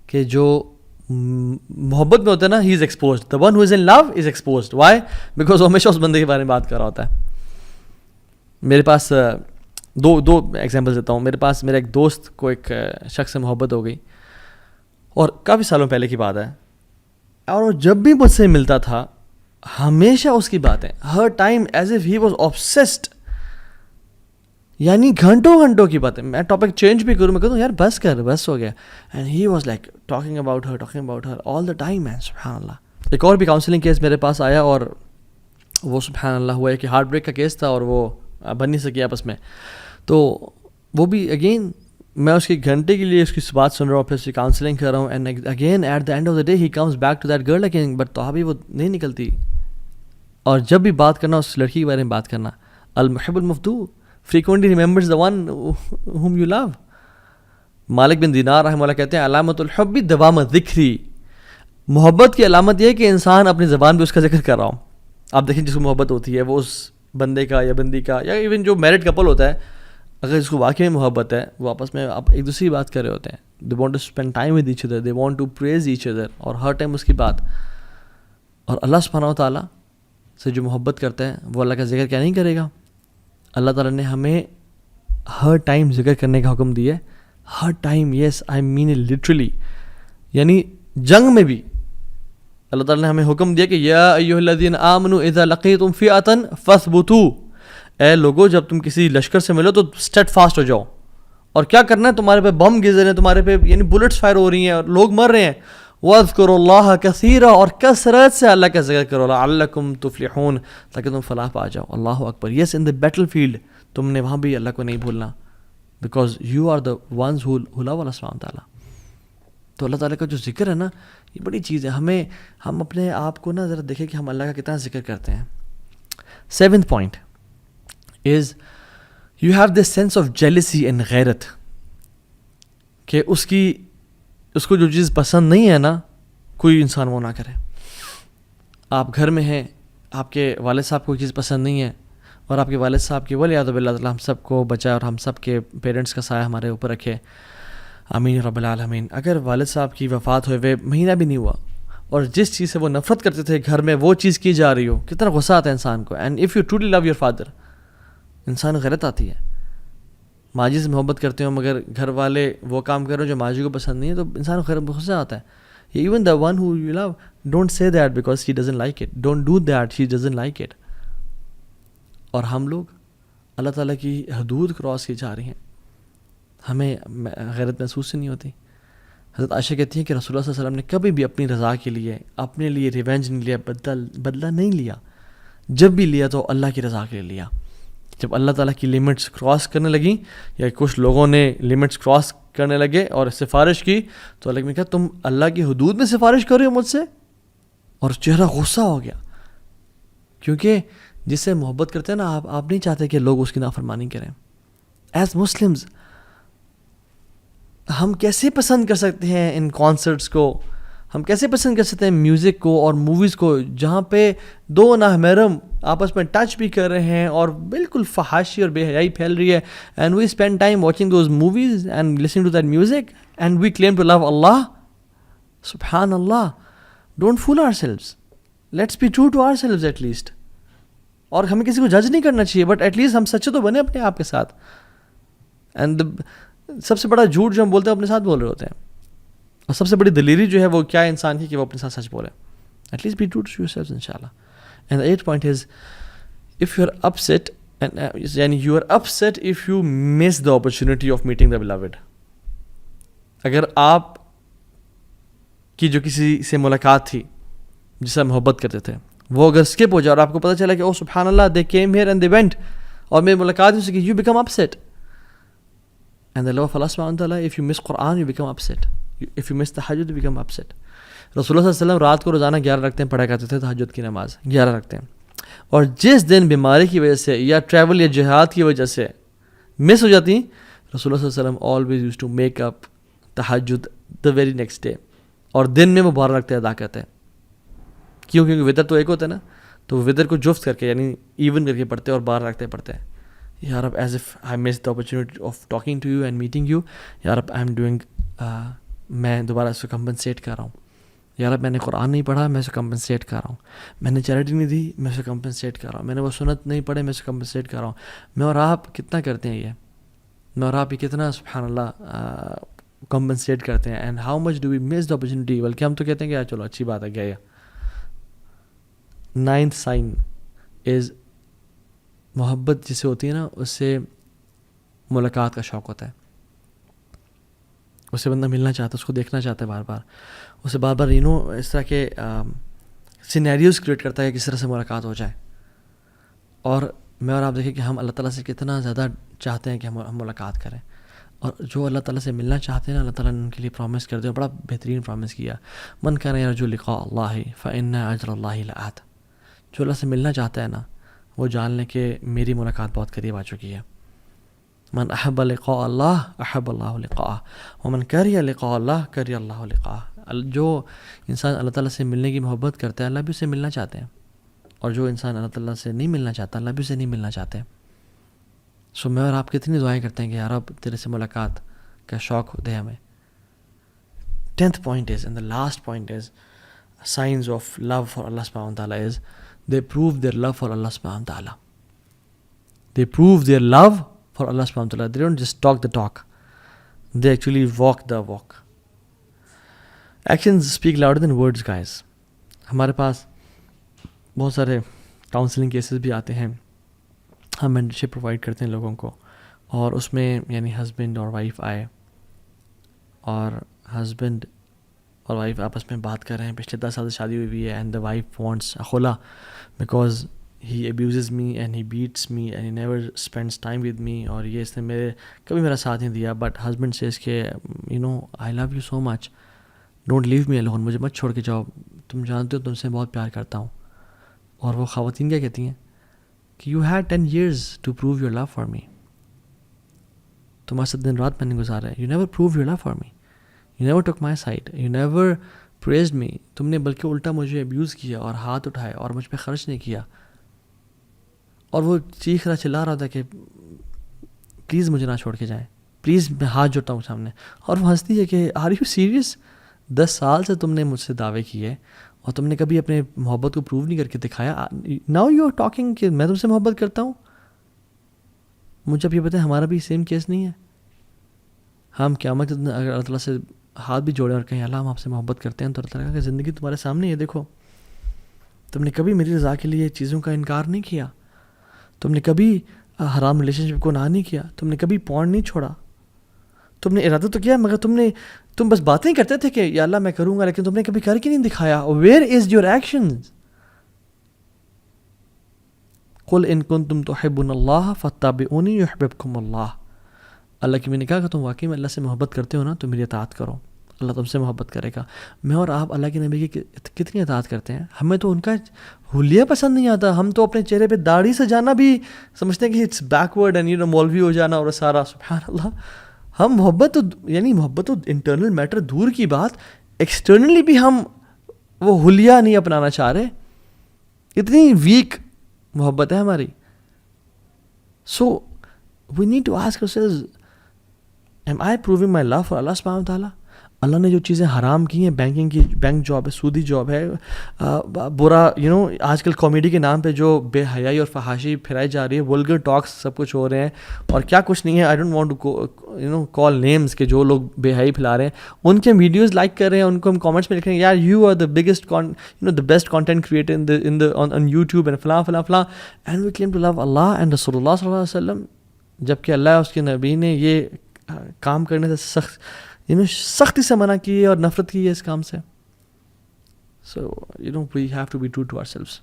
کہ جو محبت میں ہوتا ہے نا, he is exposed. The one who is in love is exposed. Why? Because وہ ہمیشہ اس بندے کے بارے میں بات کر رہا ہوتا ہے. میرے پاس دو ایگزامپل دیتا ہوں. میرا ایک دوست کو ایک شخص سے محبت ہو گئی, اور کافی سالوں پہلے کی بات ہے, اور وہ جب بھی مجھ سے ملتا تھا ہمیشہ اس کی باتیں, ہر time as if he was obsessed, یعنی گھنٹوں کی باتیں. میں ٹاپک چینج بھی کروں, میں کہتا ہوں یار بس ہو گیا, and he was like talking about her all the time. Man سبحان اللہ. ایک اور بھی کاؤنسلنگ کیس میرے پاس آیا, اور وہ سبحان اللہ ہوا ہے کہ ہارٹ بریک کا کیس تھا, اور وہ بن نہیں سکی آپس میں. تو وہ بھی اگین میں اس کی گھنٹے کے لیے اس کی بات سن رہا ہوں, پھر اس کی کاؤنسلنگ کر رہا ہوں, and again at the end of the day he comes back to that girl again, but تو ابھی وہ نہیں نکلتی. اور جب بھی بات کرنا اس لڑکی کے بارے میں بات کرنا, المحب المفتوح frequently remembers the one whom you love. مالک بن دینار رحمہ اللہ کہتے ہیں علامت الحب دوام ذکری, محبت کی علامت یہ ہے کہ انسان اپنی زبان پہ اس کا ذکر کر رہا ہوں. آپ دیکھیں جس کو محبت ہوتی ہے وہ اس بندے کا یا بندی کا, یا ایون جو میرڈ کپل ہوتا ہے, اگر اس کو واقعی محبت ہے وہ آپس میں ایک دوسرے کی بات کر رہے ہوتے ہیں. they want to spend time with each other, they want to praise each other, اور ہر ٹائم اس کی بات. اور اللہ سبحانہ و تعالیٰ سے جو محبت کرتا ہے وہ اللہ کا ذکر کیا نہیں کرے گا. اللہ تعالیٰ نے ہمیں ہر ٹائم ذکر کرنے کا حکم دیا ہے, ہر time. Yes I mean it literally. یعنی جنگ میں بھی اللہ تعالیٰ نے ہمیں حکم دیا کہ یا ایھا الذین آمنوا اذا لقیتم فئۃ فاثبتوا, اے لوگو جب تم کسی لشکر سے ملو تو اسٹیڈ فاسٹ ہو جاؤ. اور کیا کرنا ہے, تمہارے پہ بم گر رہے ہیں, تمہارے پہ یعنی بلٹس فائر ہو رہی ہیں اور لوگ مر رہے ہیں. واذکروا اللہ کثیرا, اور کثرت سے اللہ کا ذکر کرو, لعلکم تفلحون, تاکہ تم فلاح پا جاؤ. اللہ اکبر. یس ان دا بیٹل فیلڈ تم نے وہاں بھی اللہ کو نہیں بھولنا, because you are the ones who love Allah سبحانہ تعالیٰ. تو اللہ تعالیٰ کا جو ذکر ہے نا یہ بڑی چیز ہے. ہم اپنے آپ کو نا ذرا دیکھیں کہ ہم اللہ کا کتنا ذکر کرتے ہیں. 7th point is you have this sense of jealousy and غیرت کہ اس کو جو چیز پسند نہیں ہے نا کوئی انسان وہ نہ کرے. آپ گھر میں ہیں, آپ کے والد صاحب کو کوئی چیز پسند نہیں ہے, اور آپ کے والد صاحب کی ولیعۃ باللہ تعالیٰ ہم سب کو بچائے اور ہم سب کے پیرنٹس کا سایہ ہمارے اوپر رکھے, آمین رب العالمین. اگر والد صاحب کی وفات ہوئے مہینہ بھی نہیں ہوا اور جس چیز سے وہ نفرت کرتے تھے گھر میں وہ چیز کی جا رہی ہو, کتنا غصہ آتا ہے انسان کو. And if you truly love your father, انسان غیرت آتی ہے. ماجی سے محبت کرتے ہو مگر گھر والے وہ کام کر رہے ہو جو ماجی کو پسند نہیں ہے, تو انسان کو غصہ آتا ہے. Even the one who you love, don't say that because she doesn't like it, don't do that, she doesn't like it. اور ہم لوگ اللہ تعالیٰ کی حدود کراس کی جا رہی ہیں, ہمیں غیرت محسوس ہی نہیں ہوتی. حضرت عائشہ کہتی ہیں کہ رسول اللہ صلی اللہ علیہ وسلم نے کبھی بھی اپنی رضا کے لیے, اپنے لیے ریونج نہیں لیا, بدلہ نہیں لیا. جب بھی لیا تو اللہ کی رضا کے لیے لیا. جب اللہ تعالیٰ کی لمٹس کراس کرنے لگیں یا کچھ لوگوں نے لمٹس کراس کرنے لگے اور سفارش کی, تو اللہ نے کہا تم اللہ کی حدود میں سفارش کر رہے ہو مجھ سے, اور چہرہ غصہ ہو گیا. کیونکہ جس سے محبت کرتے ہیں نا آپ نہیں چاہتے کہ لوگ اس کی نافرمانی کریں. ایز مسلمز ہم کیسے پسند کر سکتے ہیں ان کانسرٹس کو, ہم کیسے پسند کر سکتے ہیں میوزک کو اور موویز کو جہاں پہ دو نامحرم آپس میں ٹچ بھی کر رہے ہیں اور بالکل فحاشی اور بے حیائی پھیل رہی ہے. And we spend time watching those movies and listening to that music and we claim to love Allah. سبحان Allah, don't fool ourselves, let's be true to ourselves at least. اور ہمیں کسی کو جج نہیں کرنا چاہیے, بٹ ایٹ لیسٹ ہم سچے تو بنے اپنے آپ کے ساتھ. اینڈ سب سے بڑا جھوٹ جو ہم بولتے ہیں اپنے ساتھ بول رہے ہوتے ہیں, اور سب سے بڑی دلیری جو ہے وہ کیا ہے انسان کی کہ وہ اپنے ساتھ سچ بولے. At least be true to yourself انشاءاللہ. And the 8th point is if you are upset یعنی you are upset if you miss the opportunity of meeting the beloved. اگر آپ کی جو کسی سے ملاقات تھی جس سے محبت کرتے تھے وہ اگر اسکپ ہو جائے اور آپ کو پتہ چلا کہ او سبحان اللہ they came here and they went اور میری ملاقات ہو سکی, you become upset. And the love of Allah subhanahu wa ta'ala, if you miss Quran you become upset, if you miss tahajjud you become upset. رسول اللہ صلی اللہ علیہ وسلم رات کو روزانہ 11 رکعتیں پڑھا کرتے تھے, تہجد کی نماز 11 رکعتیں. اور جس دن بیماری کی وجہ سے یا ٹریول یا جہاد کی وجہ سے مس ہو جاتی, رسول اللہ صلی اللہ علیہ وسلم always used to make up تہجد the very next day, اور دن میں وہ 12 رکعتیں ادا کرتے ہیں. کیونکہ وطر تو ایک ہوتا ہے نا, تو وطر کو جفت کر کے یعنی ایون کر کے پڑھتے ہیں اور 12 رکعتیں پڑھتے ہیں. یا رب as if I miss the opportunity of talking to you and meeting you, یا رب آئی ایم ڈوئنگ, میں دوبارہ اس کو کمپنسیٹ کر رہا ہوں. یا رب میں نے قرآن نہیں پڑھا, میں اسے کمپنسیٹ کر رہا ہوں. میں نے چیریٹی نہیں دی, میں اسے کمپنسیٹ کر رہا ہوں. میں نے وہ سنت نہیں پڑھے, میں اسے کمپنسیٹ کر رہا ہوں. میں اور آپ کتنا کرتے ہیں یہ, میں اور آپ یہ کتنا سبحان اللہ کمپنسیٹ کرتے ہیں. And how much do we miss the opportunity. بلکہ ہم تو کہتے ہیں کہ یار چلو اچھی بات ہے, گیا یہ. 9th سائن از محبت جسے ہوتی ہے نا, اس سے ملاقات کا شوق ہوتا ہے. اس سے بندہ ملنا چاہتا ہے, اس کو دیکھنا چاہتا ہے بار بار, اسے بار بار اس طرح کے سینیریوز کریٹ کرتا ہے کہ کس طرح سے ملاقات ہو جائے. اور میں اور آپ دیکھیں کہ ہم اللہ تعالیٰ سے کتنا زیادہ چاہتے ہیں کہ ہم ملاقات کریں. اور جو اللہ تعالیٰ سے ملنا چاہتے ہیں نا, اللہ تعالیٰ نے ان کے لیے پرومس کر دیا, بڑا بہترین پرومس کیا, من کان یرجو لقاء اللہ فإن اجر اللہ لآت. جو اللہ سے ملنا چاہتا ہے نا وہ جان لیں کہ میری ملاقات بہت قریب آ چکی ہے. من احب لقاء اللہ احب اللہ لقاءہ ومن کریہ لقاء اللہ کریہ اللہ لقاءہ. جو انسان اللہ تعالیٰ سے ملنے کی محبت کرتا ہے اللہ بھی اسے ملنا چاہتے ہیں, اور جو انسان اللہ تعالیٰ سے نہیں ملنا چاہتا اللہ بھی اسے نہیں ملنا چاہتے. سو میں اور آپ کتنی دعائیں کرتے ہیں کہ یار اب تیرے سے ملاقات کا شوق دے ہمیں. 10th point is, and the last point is, signs of love for Allah subhanahu wa ta'ala is they prove their love for Allah subhanahu wa ta'ala. They prove their love for Allah subhanahu wa ta'ala. They don't just talk the talk, they actually walk the walk. Actions speak louder than words, guys. ہمارے پاس بہت سارے کاؤنسلنگ کیسز بھی آتے ہیں, ہم مینٹرشپ پرووائڈ کرتے ہیں لوگوں کو, اور اس میں یعنی ہسبینڈ اور وائف آئے اور ہسبینڈ اور وائف آپس میں بات کر رہے ہیں, پچھلے 10 سال سے شادی ہوئی ہے, اینڈ دا وائف وانٹس خلا because he abuses me and he beats me and he never spends time with me, اور یہ اس نے کبھی میرا ساتھ نہیں دیا. بٹ ہسبینڈ سے اس کے I love you so much, don't leave me alone, مجھے مت چھوڑ کے جاؤ, تم جانتے ہو تم سے بہت پیار کرتا ہوں. اور وہ خواتین کیا کہتی ہیں کہ you had 10 years to prove your love for me, تمہارے ساتھ دن رات میں نے گزارا ہے. You never prove your love for me, you never took my side, you never praised me. تم نے بلکہ الٹا مجھے ابیوز کیا اور ہاتھ اٹھائے اور مجھ پہ خرچ نہیں کیا. اور وہ چیخ رہا چلا رہا تھا کہ پلیز مجھے نہ چھوڑ کے جائیں, پلیز میں ہاتھ جوڑتا ہوں سامنے. اور وہ ہنستی ہے کہ آر یو سیریس, 10 سال سے تم نے مجھ سے دعوے کیے اور تم نے کبھی اپنے محبت کو پروو نہیں کر کے دکھایا. ناؤ یو آر ٹاکنگ کہ میں تم سے محبت کرتا ہوں. مجھے اب یہ بتائیں ہمارا بھی سیم کیس نہیں ہے؟ ہم قیامت اگر اللہ تعالیٰ سے ہاتھ بھی جوڑیں اور کہیں اللہ ہم آپ سے محبت کرتے ہیں, تو اللہ تعالیٰ کہ زندگی تمہارے سامنے ہے, دیکھو تم نے کبھی میری رضا کے لیے چیزوں کا انکار نہیں کیا, تم نے کبھی حرام ریلیشن شپ کو نہ نہیں کیا, تم نے کبھی پورن نہیں چھوڑا. تم نے ارادہ تو کیا مگر تم بس باتیں کرتے تھے کہ یا اللہ میں کروں گا, لیکن تم نے کبھی کر کے نہیں دکھایا. Where is your actions? قل ان کنتم تحبون اللہ فاتبعونی یحببکم اللہ. اللہ کی میں نے کہا کہ تم واقعی میں اللہ سے محبت کرتے ہو نا تو میری اطاعت کرو, اللہ تم سے محبت کرے گا. میں اور آپ اللہ کے نبی کی کتنی اطاعت کرتے ہیں. ہمیں تو ان کا حلیہ پسند نہیں آتا. ہم تو اپنے چہرے پہ داڑھی سجانا بھی سمجھتے ہیں کہ اٹس بیکورڈ اینڈ مولوی ہو جانا اور سارا. سبحان اللہ, ہم محبت تو انٹرنل میٹر دور کی بات, ایکسٹرنلی بھی ہم وہ حلیہ نہیں اپنانا چاہ رہے. اتنی ویک محبت ہے ہماری. So we need to ask ourselves, am I proving my love for Allah subhanahu wa ta'ala? اللہ نے جو چیزیں حرام کی ہیں, بینک جاب ہے, سودی جاب ہے, برا آج کل کامیڈی کے نام پہ جو بے حیائی اور فحاشی پھیلائی جا رہی ہے, ولگر ٹاکس سب کچھ ہو رہے ہیں اور کیا کچھ نہیں ہے. I don't want to call names کہ جو لوگ بے حیائی پھیلا رہے ہیں ان کے ویڈیوز لائک کر رہے ہیں, ان کو ہم کامنٹس میں لکھ رہے ہیں یار you are the biggest the best content creator on YouTube and فلاں فلاں فلاں, and we claim to love اللہ اینڈ رسول اللہ صلی اللہ علیہ وسلم, جبکہ اللہ اس کے نبی نے یہ کام کرنے سے سختی سے منع کی ہے اور نفرت کی ہے اس کام سے. So we have to be true to ourselves.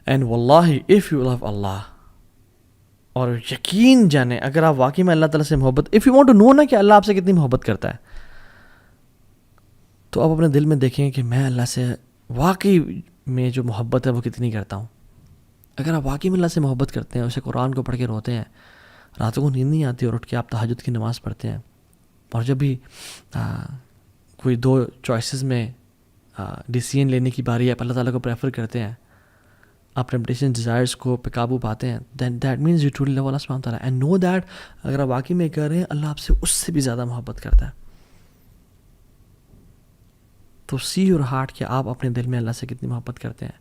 And واللہ اف یو لو اللہ, اور یقین جانیں اگر آپ واقعی میں اللہ تعالیٰ سے محبت, if you want to know نا کہ اللہ آپ سے کتنی محبت کرتا ہے, تو آپ اپنے دل میں دیکھیں کہ میں اللہ سے واقعی میں جو محبت ہے وہ کتنی کرتا ہوں. اگر آپ واقعی میں اللہ سے محبت کرتے ہیں, اسے قرآن کو پڑھ کے روتے ہیں, راتوں کو نیند نہیں آتی اور اٹھ کے آپ تہجد کی نماز پڑھتے ہیں, اور جب بھی کوئی 2 چوائسیز میں ڈیسیژن لینے کی باری ہے آپ اللہ تعالیٰ کو پریفر کرتے ہیں, آپ ٹیمپٹیشن ڈیزائرس کو پہ قابو پاتے ہیں, then that means you truly love Allah سبحانہ تعالیٰ, اینڈ نو دیٹ اگر آپ واقعی میں کر رہے ہیں اللہ آپ سے اس سے بھی زیادہ محبت کرتا ہے. تو سی یور ہارٹ کہ آپ اپنے دل میں اللہ سے کتنی محبت کرتے ہیں.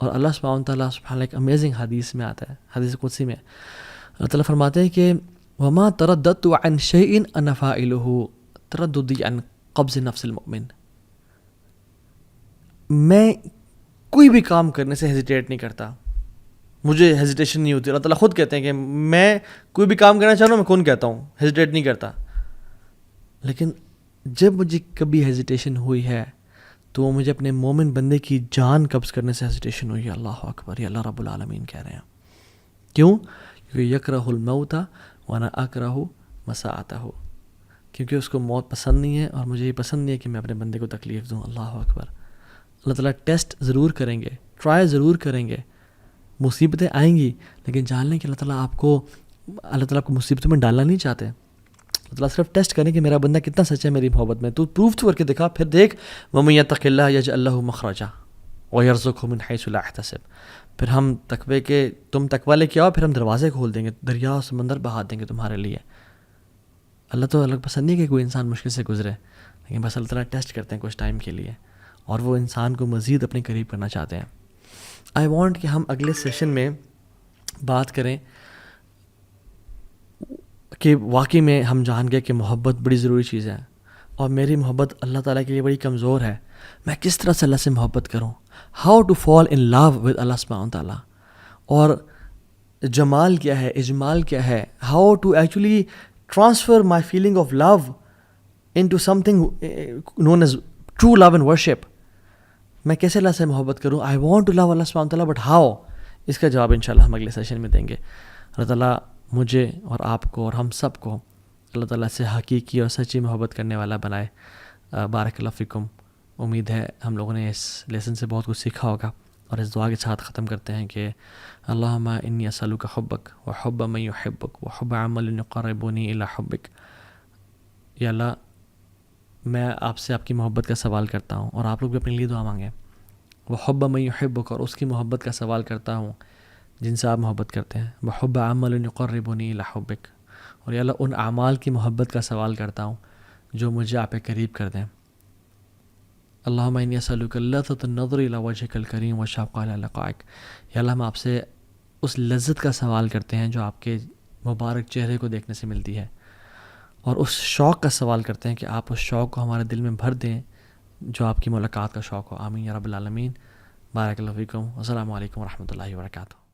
اور اللہ سبحانہ تعالیٰ ایک امیزنگ حدیث میں آتا ہے, حدیث قدسی میں اللہ تعالیٰ فرماتے ہیں کہ وما ترددت عن شيء انا فاعله ترددي عن قبض نفس المؤمن. میں کوئی بھی کام کرنے سے ہیزیٹیٹ نہیں کرتا, مجھے ہیزیٹیشن نہیں ہوتی. اللہ تعالیٰ خود کہتے ہیں کہ میں کوئی بھی کام کرنا چاہ رہا ہوں, میں کون کہتا ہوں, ہیزیٹیٹ نہیں کرتا. لیکن جب مجھے کبھی ہیزیٹیشن ہوئی ہے تو وہ مجھے اپنے مومن بندے کی جان قبض کرنے سے ہیزیٹیشن ہوئی ہے. اللہ اکبر, یہ اللہ رب العالمین کہہ رہے ہیں. کیوں؟ کیونکہ یکرہ الموت وانا اکرہ مساءتہ, کیونکہ اس کو موت پسند نہیں ہے اور مجھے یہ پسند نہیں ہے کہ میں اپنے بندے کو تکلیف دوں. اللہ اکبر. اللہ تعالیٰ ٹیسٹ ضرور کریں گے, ٹرائی ضرور کریں گے, مصیبتیں آئیں گی, لیکن جان لیں کہ اللہ تعالیٰ آپ کو مصیبتوں میں ڈالنا نہیں چاہتے. اللہ تعالیٰ صرف ٹیسٹ کریں کہ میرا بندہ کتنا سچا ہے میری محبت میں. تو پروف تو کر کے دکھا, پھر دیکھ وَمَن يَتَّقِ اللَّهَ يَجْعَل لَهُ مَخْرَجًا وَيَرْزُقْهُ مِنْ حَيْثُ لَا يَحْتَسِبُ. پھر ہم تقوی کے تم تقوی لے کے آؤ, پھر ہم دروازے کھول دیں گے, دریا و سمندر بہا دیں گے تمہارے لیے. اللہ تو الگ پسند نہیں کہ کوئی انسان مشکل سے گزرے, لیکن بس اللہ تعالیٰ ٹیسٹ کرتے ہیں کچھ ٹائم کے لیے, اور وہ انسان کو مزید اپنے قریب کرنا چاہتے ہیں. آئی وانٹ کہ ہم اگلے سیشن میں بات کریں کہ واقعی میں ہم جان گئے کہ محبت بڑی ضروری چیز ہے, اور میری محبت اللہ تعالیٰ کے لیے بڑی کمزور ہے. میں کس طرح سے اللہ سے محبت کروں, how to fall in love with Allah سبحانہ تعالیٰ, اور جمال کیا ہے, اجمال کیا ہے, how to actually transfer my feeling of love into something known as true love and worship. میں کیسے اللہ سے محبت کروں, I want to love Allah سبحانہ تعالیٰ, بٹ ہاؤ, اس کا جواب انشاءاللہ ہم اگلے سیشن میں دیں گے. اللہ تعالیٰ مجھے اور آپ کو اور ہم سب کو اللہ تعالیٰ سے حقیقی اور سچی محبت کرنے والا بنائے. بارک اللہ فیکم. امید ہے ہم لوگوں نے اس لیسن سے بہت کچھ سیکھا ہوگا. اور اس دعا کے ساتھ ختم کرتے ہیں کہ اللہم انی اسألک حبک وحب من یحبک وحب عمل یقربنی الی حبک. یا اللہ میں آپ سے آپ کی محبت کا سوال کرتا ہوں، اور آپ لوگ بھی اپنے لیے دعا مانگیں. وحب من یحبک، اور اس کی محبت کا سوال کرتا ہوں جن سے آپ محبت کرتے ہیں. وحب عمل یقربنی الی حبک، اور یا اللہ ان اعمال کی محبت کا سوال کرتا ہوں جو مجھے آپ کے قریب کر دیں. اللہم انی اسألک لذۃ النظر الی وجہک الکریم والشوق الی لقائک. یا اللہ ہم آپ سے اس لذت کا سوال کرتے ہیں جو آپ کے مبارک چہرے کو دیکھنے سے ملتی ہے، اور اس شوق کا سوال کرتے ہیں کہ آپ اس شوق کو ہمارے دل میں بھر دیں جو آپ کی ملاقات کا شوق ہو. آمین یا رب العالمین. بارک اللہ فیکم. السلام علیکم ورحمۃ اللہ وبرکاتہ.